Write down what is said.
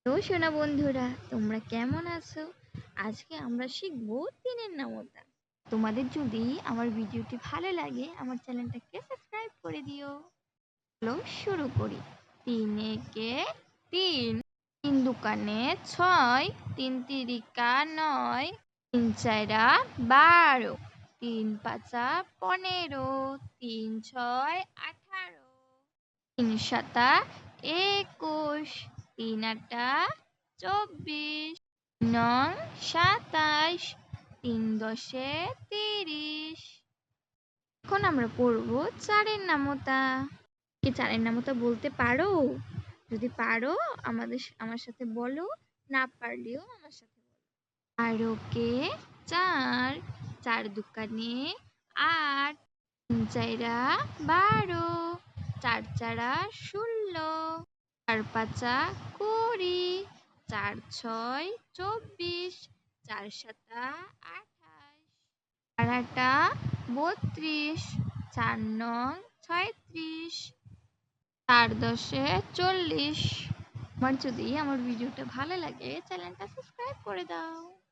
তো শোনা বন্ধুরা, তোমরা কেমন আছো? আজকে আমরা শিখবো তিনের নামতা। তোমাদের যদি আমার ভিডিওটি ভালো লাগে আমার চ্যানেলটাকে সাবস্ক্রাইব করে দিও। চলো শুরু করি। ৩ একে ৩, ৩ দুকানে ৬, ৩ তিরিকা ৯, ৩ চাইরা ১২, ৩ পাঁচা ১৫, ৩ ছয় ১৮, ৩ সাতা ২১, ৩ আটা ২৪, ৩ নং ২৭, ৩ দশে ৩০। এখন আমরা পড়ব চারের নামতা। কি চারের নামতা বলতে পারো? যদি পারো আমার সাথে বলো, না পারলেও আমার সাথে বলো। ১২কে ৪, ৪ দুকানে ৮, ৩ চাইরা ১২, ৪ চারা ১৬, ৪ পাঁচা ২০, ৪ ছয় ২৪, ৪ সাতা ২৮, ৪ আটা ৩২, ৪ নং ৩৬, ৪ দশে ৪০। আমার যদি আমার ভিডিওটা ভালো লাগে চ্যানেলটা সাবস্ক্রাইব করে দাও।